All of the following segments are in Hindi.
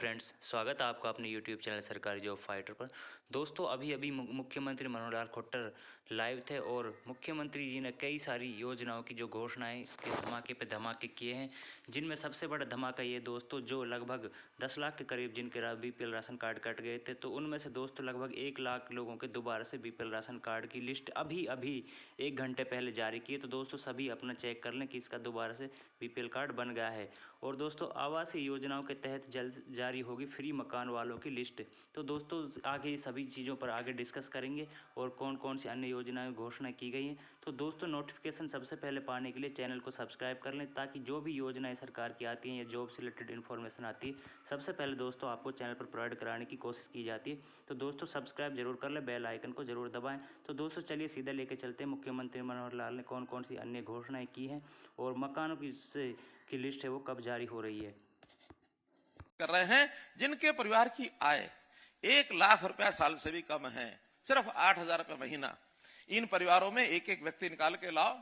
फ्रेंड्स, स्वागत है आपका अपने यूट्यूब चैनल सरकारी जॉब फाइटर पर। दोस्तों, अभी अभी मुख्यमंत्री मनोहर लाल खट्टर लाइव थे और मुख्यमंत्री जी ने कई सारी योजनाओं की जो घोषणाएं के धमाके पे धमाके किए हैं, जिनमें सबसे बड़ा धमाका ये दोस्तों, जो लगभग 10 लाख के करीब जिनके बीपीएल राशन कार्ड कट गए थे, तो उनमें से दोस्तों लगभग 1 लाख लोगों के दोबारा से बीपीएल राशन कार्ड की लिस्ट अभी अभी 1 घंटे पहले जारी की है। तो दोस्तों सभी अपना चेक कर लें कि इसका दोबारा से बीपीएल कार्ड बन गया है। और दोस्तों, आवासीय योजनाओं के तहत जल्द जारी होगी फ्री मकान वालों की लिस्ट। तो दोस्तों आगे सभी चीज़ों पर आगे डिस्कस करेंगे और कौन कौन सी अन्य योजनाएं घोषणा की गई हैं। तो दोस्तों, नोटिफिकेशन सबसे पहले पाने के लिए चैनल को सब्सक्राइब कर लें, ताकि जो भी योजनाएं सरकार की आती हैं या जॉब से रिलेटेड इन्फॉर्मेशन आती है, सबसे पहले दोस्तों आपको चैनल पर प्रोवाइड कराने की कोशिश की जाती है। तो दोस्तों सब्सक्राइब जरूर कर लें, बेल आइकन को जरूर दबाएं। तो दोस्तों चलिए सीधे लेके चलते हैं, मुख्यमंत्री मनोहर लाल ने कौन कौन सी अन्य घोषणाएं की हैं और मकानों की लिस्ट है वो कब जारी हो रही है। कर रहे हैं जिनके परिवार की आय 1 लाख रुपया साल से भी कम है, सिर्फ 8,000 रुपया महीना। इन परिवारों में एक एक व्यक्ति निकाल के लाओ,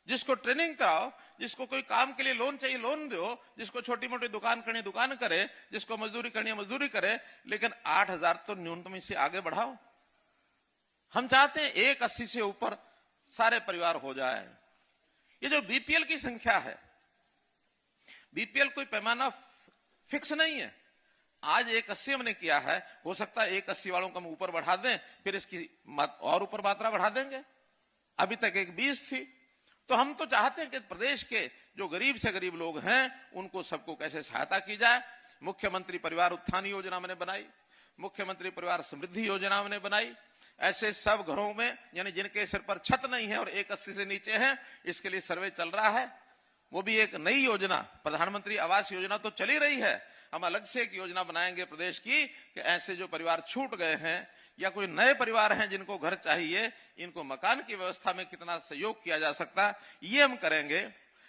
जिसको ट्रेनिंग कराओ, जिसको कोई काम के लिए लोन चाहिए लोन दो, जिसको छोटी मोटी दुकान करनी दुकान करे, जिसको मजदूरी करनी मजदूरी करे, लेकिन 8,000 तो न्यूनतम इससे आगे बढ़ाओ। हम चाहते हैं 180 से ऊपर सारे परिवार हो जाए। ये जो बीपीएल की संख्या है, बीपीएल कोई पैमाना फिक्स नहीं है। आज 180 हमने किया है, हो सकता है 180 वालों को हम ऊपर बढ़ा दें, फिर इसकी और ऊपर मात्रा बढ़ा देंगे। अभी तक 120 थी। तो हम तो चाहते हैं कि प्रदेश के जो गरीब से गरीब लोग हैं उनको सबको कैसे सहायता की जाए। मुख्यमंत्री परिवार उत्थान योजना मैंने बनाई, मुख्यमंत्री परिवार समृद्धि योजना मैंने बनाई। ऐसे सब घरों में, यानी जिनके सिर पर छत नहीं है और 180 से नीचे है, इसके लिए सर्वे चल रहा है। वो भी एक नई योजना, प्रधानमंत्री आवास योजना तो चली रही है, हम अलग से एक योजना बनाएंगे प्रदेश की कि ऐसे जो परिवार छूट गए हैं या कोई नए परिवार हैं जिनको घर चाहिए, इनको मकान की व्यवस्था में कितना सहयोग किया जा सकता, ये हम करेंगे।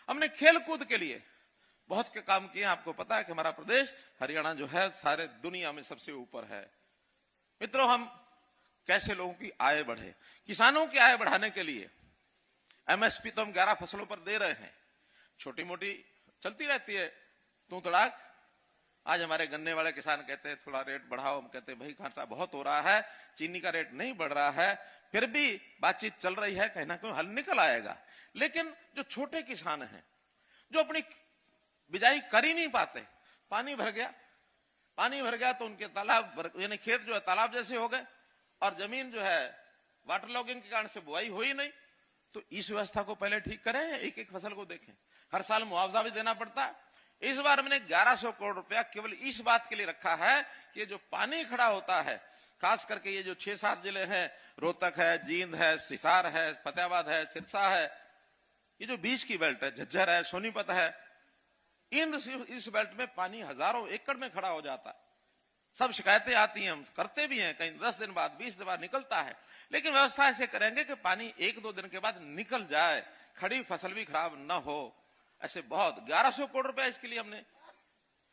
हमने खेल कूद के लिए बहुत के काम किए। आपको पता है कि हमारा प्रदेश हरियाणा जो है सारे दुनिया में सबसे ऊपर है। मित्रों, हम कैसे लोगों की आय बढ़े, किसानों की आय बढ़ाने के लिए एमएसपी तो हम 11 फसलों पर दे रहे हैं। छोटी मोटी चलती रहती है तू तड़ाक। आज हमारे गन्ने वाले किसान कहते हैं थोड़ा रेट बढ़ाओ, हम कहते हैं भाई घाटा बहुत हो रहा है, चीनी का रेट नहीं बढ़ रहा है, फिर भी बातचीत चल रही है, कहीं ना कहीं हल निकल आएगा। लेकिन जो छोटे किसान हैं, जो अपनी बिजाई कर ही नहीं पाते, पानी भर गया तो उनके तालाब यानी खेत जो है तालाब जैसे हो गए और जमीन जो है वाटर लॉगिंग के कारण से बुआई हो ही नहीं। तो इस व्यवस्था को पहले ठीक करें, एक एक फसल को देखें। हर साल मुआवजा भी देना पड़ता है। इस बार मैंने 1100 करोड़ रुपया केवल इस बात के लिए रखा है कि जो पानी खड़ा होता है, खास करके ये जो 6-7 जिले हैं, रोहतक है, जींद है, हिसार है, फतेहाबाद है, सिरसा है, ये जो बीच की बेल्ट है, झज्जर है, सोनीपत है, इस बेल्ट में पानी हजारों एकड़ में खड़ा हो जाता है। सब शिकायतें आती हैं, हम करते भी हैं, कहीं 10 दिन बाद 20 दिन बाद निकलता है। लेकिन व्यवस्था ऐसे करेंगे कि पानी 1-2 दिन के बाद निकल जाए, खड़ी फसल भी खराब न हो। ऐसे बहुत 1100 करोड़ रुपया इसके लिए हमने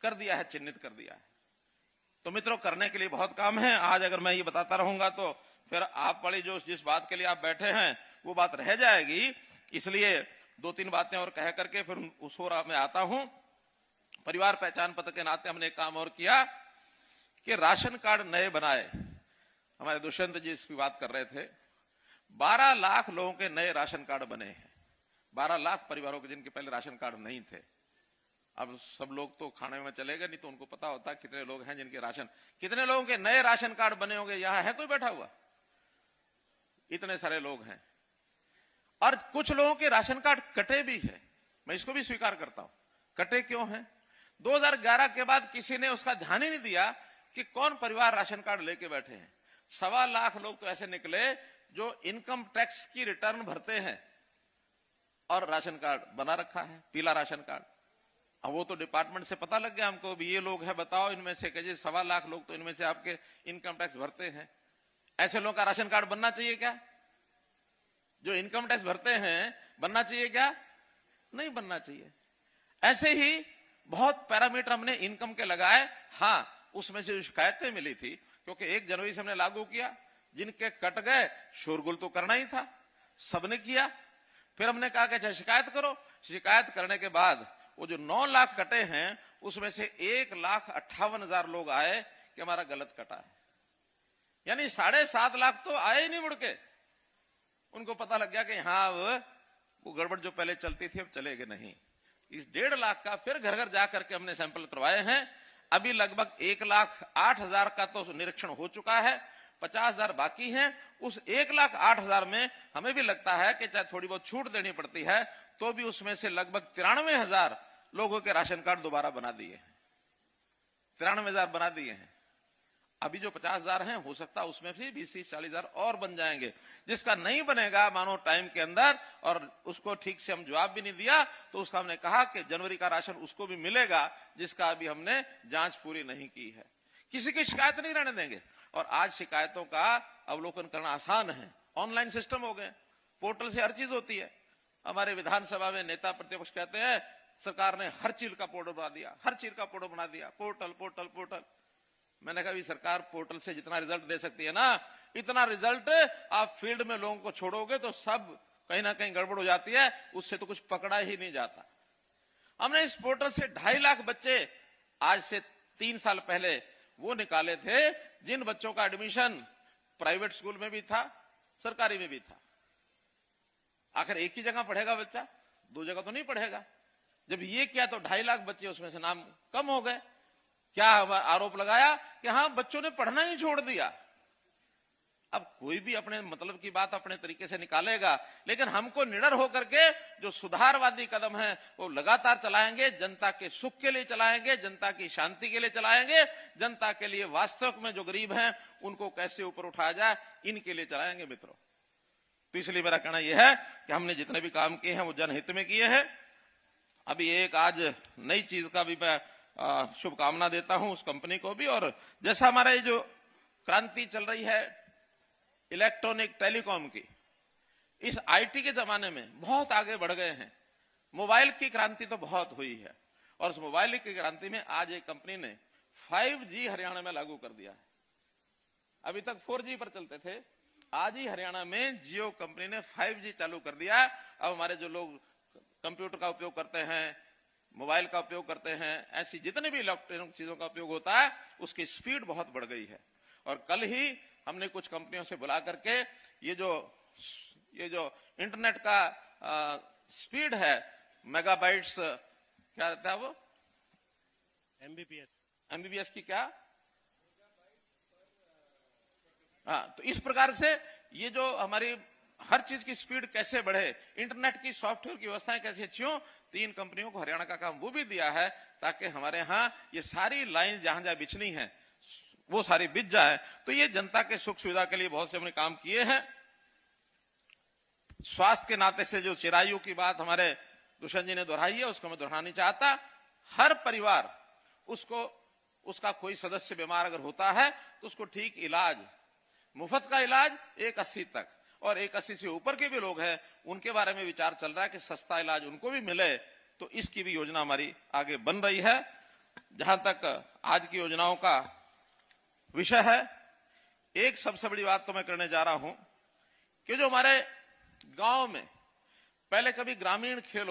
कर दिया है, चिन्हित कर दिया है। तो मित्रों, करने के लिए बहुत काम है। आज अगर मैं ये बताता रहूंगा तो फिर आप वाली जो जिस बात के लिए आप बैठे हैं वो बात रह जाएगी। इसलिए 2-3 बातें और कह करके फिर उस ओर मैं आता हूं। परिवार पहचान पत्र के नाते हमने एक काम और किया कि राशन कार्ड नए बनाए। हमारे दुष्यंत जी इसकी बात कर रहे थे। 12 लाख लोगों के नए राशन कार्ड बने हैं। 12 लाख परिवारों के जिनके पहले राशन कार्ड नहीं थे। अब सब लोग तो खाने में चले गए, नहीं तो उनको पता होता कितने लोग हैं जिनके राशन, कितने लोगों के नए राशन कार्ड बने होंगे। यहां है कोई बैठा हुआ? इतने सारे लोग हैं। और कुछ लोगों के राशन कार्ड कटे भी है, मैं इसको भी स्वीकार करता हूं। कटे क्यों हैं? 2011 के बाद किसी ने उसका ध्यान ही नहीं दिया कि कौन परिवार राशन कार्ड लेके बैठे हैं। 1.25 लाख लोग तो ऐसे निकले जो इनकम टैक्स की रिटर्न भरते हैं और राशन कार्ड बना रखा है, पीला राशन कार्ड। अब वो तो डिपार्टमेंट से पता लग गया हमको भी ये लोग हैं, बताओ इनमें से, कहिए 1.25 लाख लोग तो इनमें से आपके इनकम टैक्स भरते हैं। ऐसे लोगों का राशन कार्ड बनना चाहिए क्या? जो इनकम टैक्स भरते हैं बनना चाहिए क्या? नहीं बनना चाहिए। ऐसे ही बहुत पैरामीटर हमने इनकम के लगाए। हाँ, उसमें से जो शिकायतें मिली थी, क्योंकि 1 जनवरी से हमने लागू किया, जिनके कट गए शोरगुल तो करना ही था, सबने किया। फिर हमने कहा कि अच्छा शिकायत करो। शिकायत करने के बाद वो जो 9 लाख कटे हैं उसमें से 1,58,000 लोग आए कि हमारा गलत कटा है। यानी 7.5 लाख तो आए ही नहीं मुड़ के। उनको पता लग गया कि हाँ वो गड़बड़ जो पहले चलती थी अब चलेगी नहीं। इस 1.5 लाख का फिर घर घर जाकर के हमने सैंपल करवाए हैं। अभी लगभग 1,08,000 का तो निरीक्षण हो चुका है, 50,000 बाकी हैं। उस 1,08,000 में हमें भी लगता है कि चाहे थोड़ी बहुत छूट देनी पड़ती है तो भी उसमें से लगभग 93,000 लोगों के राशन कार्ड दोबारा बना दिए हैं, 93,000 बना दिए हैं। अभी जो 50,000 हैं हो सकता है उसमें भी 20-40,000 और बन जाएंगे। जिसका नहीं बनेगा मानो टाइम के अंदर, और उसको ठीक से हम जवाब भी नहीं दिया, तो उसका हमने कहा कि जनवरी का राशन उसको भी मिलेगा जिसका अभी हमने जांच पूरी नहीं की है। किसी की शिकायत नहीं रहने देंगे। और आज शिकायतों का अवलोकन करना आसान है, ऑनलाइन सिस्टम हो गए, पोर्टल से हर चीज होती है। हमारे विधानसभा में नेता प्रतिपक्ष कहते हैं सरकार ने हर चीज का पोर्टल बना दिया, हर चीज का पोर्टल बना दिया, पोर्टल पोर्टल पोर्टल। मैंने कहा सरकार पोर्टल से जितना रिजल्ट दे सकती है ना, इतना रिजल्ट आप फील्ड में लोगों को छोड़ोगे तो सब कहीं ना कहीं गड़बड़ हो जाती है, उससे तो कुछ पकड़ा ही नहीं जाता। हमने इस पोर्टल से 2.5 लाख बच्चे आज से 3 साल पहले वो निकाले थे जिन बच्चों का एडमिशन प्राइवेट स्कूल में भी था, सरकारी में भी था। आखिर एक ही जगह पढ़ेगा बच्चा, 2 जगह तो नहीं पढ़ेगा। जब ये किया तो 2.5 लाख बच्चे उसमें से नाम कम हो गए। क्या आरोप लगाया कि हाँ बच्चों ने पढ़ना ही छोड़ दिया। अब कोई भी अपने मतलब की बात अपने तरीके से निकालेगा, लेकिन हमको निडर होकर के जो सुधारवादी कदम है वो लगातार चलाएंगे, जनता के सुख के लिए चलाएंगे, जनता की शांति के लिए चलाएंगे, जनता के लिए वास्तव में जो गरीब हैं उनको कैसे ऊपर उठाया जाए इनके लिए चलाएंगे मित्रों। तो इसलिए मेरा कहना यह है कि हमने जितने भी काम किए हैं वो जनहित में किए हैं। अभी एक आज नई चीज का भी मैं शुभकामना देता हूं उस कंपनी को भी। और जैसा हमारा ये जो क्रांति चल रही है इलेक्ट्रॉनिक टेलीकॉम की, इस आईटी के जमाने में बहुत आगे बढ़ गए हैं। मोबाइल की क्रांति तो बहुत हुई है, और उस मोबाइल की क्रांति में आज एक कंपनी ने 5G हरियाणा में लागू कर दिया है। अभी तक 4G पर चलते थे, आज ही हरियाणा में जियो कंपनी ने 5G चालू कर दिया। अब हमारे जो लोग कंप्यूटर का उपयोग करते हैं, मोबाइल का उपयोग करते हैं, ऐसी जितने भी इलेक्ट्रॉनिक चीजों का उपयोग होता है उसकी स्पीड बहुत बढ़ गई है। और कल ही हमने कुछ कंपनियों से बुला करके ये जो इंटरनेट का स्पीड है, मेगाबाइट्स क्या रहता है वो, एमबीपीएस की क्या, हाँ, तो इस प्रकार से ये जो हमारी हर चीज की स्पीड कैसे बढ़े, इंटरनेट की सॉफ्टवेयर की व्यवस्थाएं कैसे अच्छी हो, 3 कंपनियों को हरियाणा का काम वो भी दिया है ताकि हमारे यहाँ ये सारी लाइन जहां जहां बिछनी है वो सारी बिछ जाए। तो ये जनता के सुख सुविधा के लिए बहुत से हमने काम किए हैं। स्वास्थ्य के नाते से जो चिरायु की बात हमारे दुष्यंत जी ने दोहराई है उसको मैं दोहराना नहीं चाहता। हर परिवार उसका कोई सदस्य बीमार अगर होता है तो उसको ठीक इलाज, मुफ्त का इलाज 180 तक, और 180 से ऊपर के भी लोग हैं उनके बारे में विचार चल रहा है कि सस्ता इलाज उनको भी मिले। तो इसकी भी योजना हमारी आगे बन रही है। जहां तक आज की योजनाओं का विषय है, एक सबसे बड़ी बात तो मैं करने जा रहा हूं कि जो हमारे गांव में पहले कभी ग्रामीण खेल